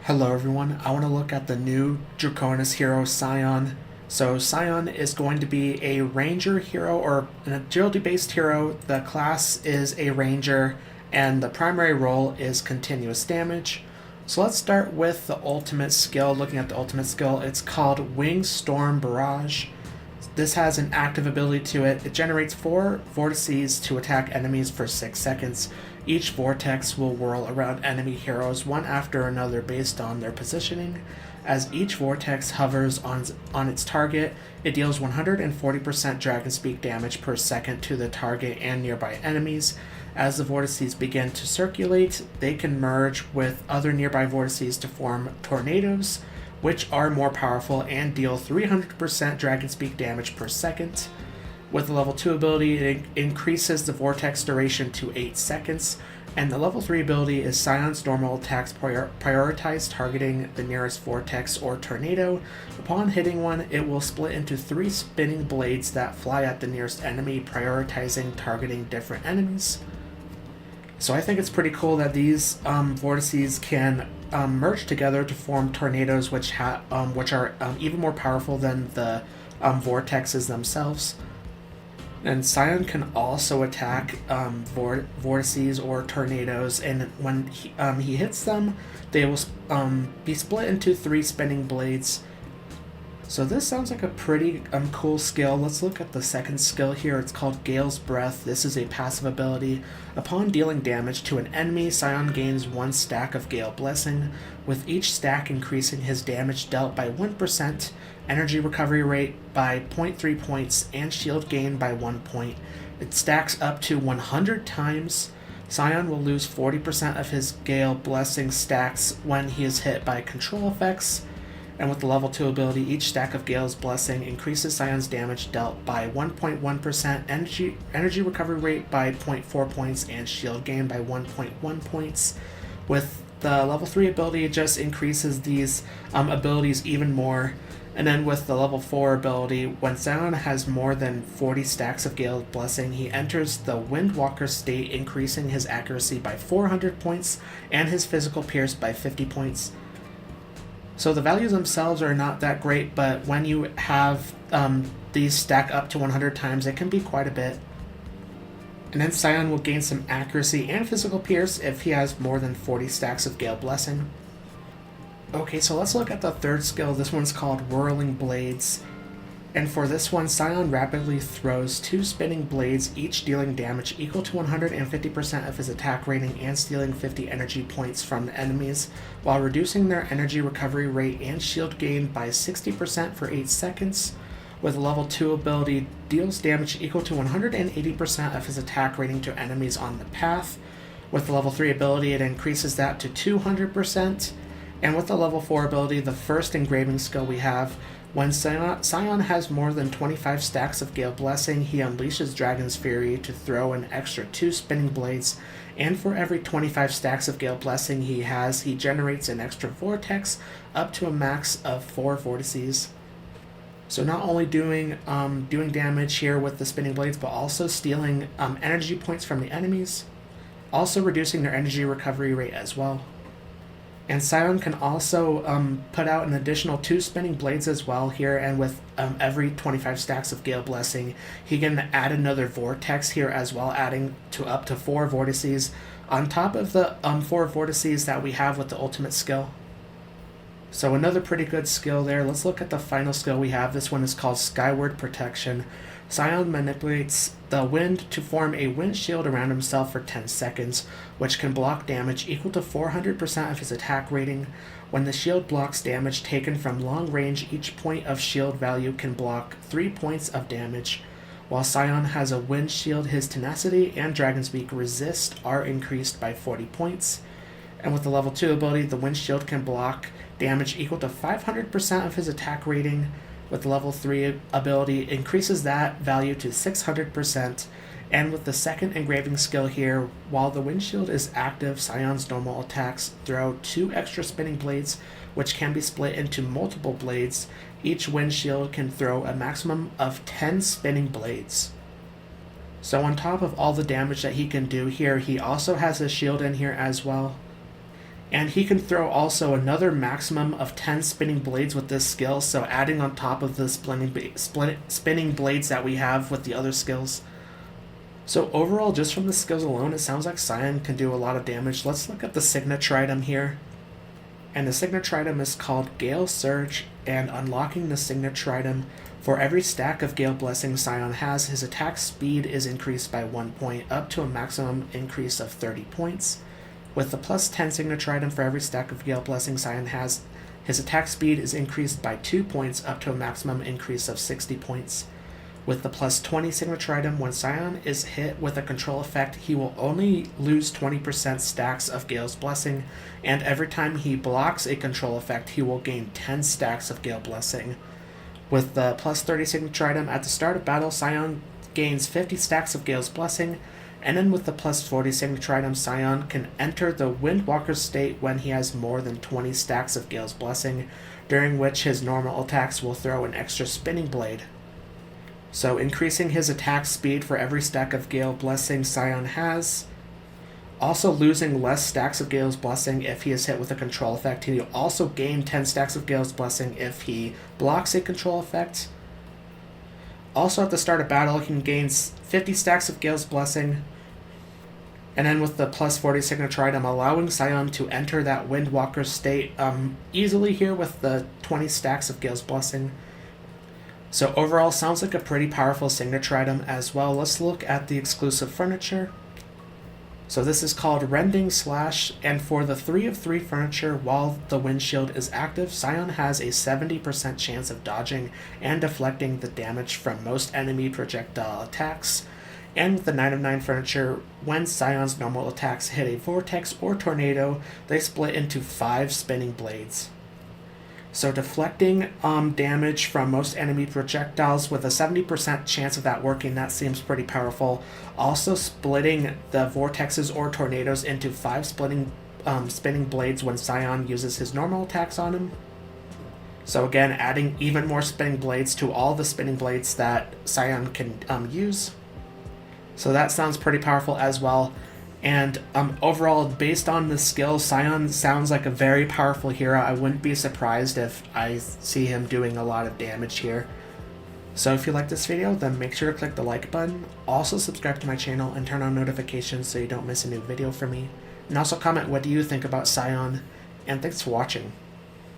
Hello everyone, I want to look at the new Draconis hero Sion. So Sion is going to be a ranger hero or an agility based hero. The class is a ranger and the primary role is continuous damage. So let's start with the ultimate skill. Looking at the ultimate skill, it's called Wing Storm Barrage. This has an active ability to it. It generates 4 vortices to attack enemies for 6 seconds. Each vortex will whirl around enemy heroes one after another based on their positioning. As each vortex hovers on its target, it deals 140% dragon speak damage per second to the target and nearby enemies. As the vortices begin to circulate, they can merge with other nearby vortices to form tornadoes, which are more powerful and deal 300% dragon speak damage per second. With the level 2 ability, it increases the vortex duration to 8 seconds, and the level 3 ability is Sion's normal attacks prioritize targeting the nearest vortex or tornado. Upon hitting one, it will split into 3 spinning blades that fly at the nearest enemy, prioritizing targeting different enemies. So I think it's pretty cool that these vortices can merge together to form tornadoes, which are even more powerful than the vortexes themselves. And Sion can also attack vortices or tornadoes, and when he hits them, they will be split into 3 spinning blades. So this sounds like a pretty cool skill. Let's look at the second skill here. It's called Gale's Breath. This is a passive ability. Upon dealing damage to an enemy, Sion gains 1 stack of Gale Blessing, with each stack increasing his damage dealt by 1%, energy recovery rate by 0.3 points, and shield gain by 1 point. It stacks up to 100 times. Sion will lose 40% of his Gale Blessing stacks when he is hit by control effects. And with the level 2 ability, each stack of Gale's Blessing increases Sion's damage dealt by 1.1%, energy recovery rate by 0.4 points, and shield gain by 1.1 points. With the level 3 ability, it just increases these abilities even more. And then with the level 4 ability, when Sion has more than 40 stacks of Gale's Blessing, he enters the Windwalker state, increasing his accuracy by 400 points and his physical pierce by 50 points. So the values themselves are not that great, but when you have these stack up to 100 times, it can be quite a bit. And then Sion will gain some accuracy and physical pierce if he has more than 40 stacks of Gale Blessing. Okay, so let's look at the third skill. This one's called Whirling Blades. And for this one, Sion rapidly throws 2 spinning blades, each dealing damage equal to 150% of his attack rating and stealing 50 energy points from the enemies, while reducing their energy recovery rate and shield gain by 60% for 8 seconds. With level 2 ability, deals damage equal to 180% of his attack rating to enemies on the path. With the level 3 ability, it increases that to 200%. And with the level 4 ability, the first engraving skill we have, when Sion has more than 25 stacks of Gale Blessing, he unleashes Dragon's Fury to throw an extra 2 spinning blades, and for every 25 stacks of Gale Blessing he has, he generates an extra vortex up to a max of 4 vortices. So not only doing damage here with the spinning blades, but also stealing energy points from the enemies, also reducing their energy recovery rate as well. And Sion can also put out an additional 2 spinning blades as well here, and with every 25 stacks of Gale Blessing, he can add another vortex here as well, adding to up to 4 vortices on top of the 4 vortices that we have with the ultimate skill. So another pretty good skill there. Let's look at the final skill we have. This one is called Skyward Protection. Sion manipulates the wind to form a wind shield around himself for 10 seconds, which can block damage equal to 400% of his attack rating. When the shield blocks damage taken from long range, each point of shield value can block 3 points of damage. While Sion has a wind shield, his tenacity and Dragonspeak resist are increased by 40 points. And with the level 2 ability, the wind shield can block damage equal to 500% of his attack rating. With the level 3 ability, it increases that value to 600%. And with the second engraving skill here, while the windshield is active, Sion's normal attacks throw 2 extra spinning blades, which can be split into multiple blades. Each windshield can throw a maximum of 10 spinning blades. So on top of all the damage that he can do here, he also has a shield in here as well. And he can throw also another maximum of 10 spinning blades with this skill, so adding on top of the spinning blades that we have with the other skills. So overall, just from the skills alone, it sounds like Sion can do a lot of damage. Let's look at the signature item here. And the signature item is called Gale Surge, and unlocking the signature item, for every stack of Gale Blessing Sion has, his attack speed is increased by 1 point, up to a maximum increase of 30 points. With the plus 10 signature item for every stack of Gale Blessing Sion has, his attack speed is increased by 2 points, up to a maximum increase of 60 points. With the plus 20 signature item, when Sion is hit with a control effect, he will only lose 20% stacks of Gale's Blessing, and every time he blocks a control effect, he will gain 10 stacks of Gale Blessing. With the plus 30 signature item, at the start of battle, Sion gains 50 stacks of Gale's Blessing, and then with the plus 40 signature item, Sion can enter the Windwalker state when he has more than 20 stacks of Gale's Blessing, during which his normal attacks will throw an extra spinning blade. So increasing his attack speed for every stack of Gale Blessing Sion has. Also losing less stacks of Gale's Blessing if he is hit with a control effect. He'll also gain 10 stacks of Gale's Blessing if he blocks a control effect. Also at the start of battle, he can gain 50 stacks of Gale's Blessing. And then with the plus 40 signature item, allowing Sion to enter that Windwalker state easily here with the 20 stacks of Gale's Blessing. So overall, sounds like a pretty powerful signature item as well. Let's look at the exclusive furniture. So this is called Rending Slash, and for the 3 of 3 furniture, while the windshield is active, Sion has a 70% chance of dodging and deflecting the damage from most enemy projectile attacks. And with the 9 of 9 furniture, when Sion's normal attacks hit a vortex or tornado, they split into 5 spinning blades. So deflecting damage from most enemy projectiles with a 70% chance of that working, that seems pretty powerful. Also splitting the vortexes or tornadoes into 5 spinning blades when Sion uses his normal attacks on him. So again, adding even more spinning blades to all the spinning blades that Sion can use. So that sounds pretty powerful as well. And overall, based on the skill, Sion sounds like a very powerful hero. I wouldn't be surprised if I see him doing a lot of damage here. So if you like this video, then make sure to click the like button. Also subscribe to my channel and turn on notifications so you don't miss a new video from me. And also comment what do you think about Sion. And thanks for watching.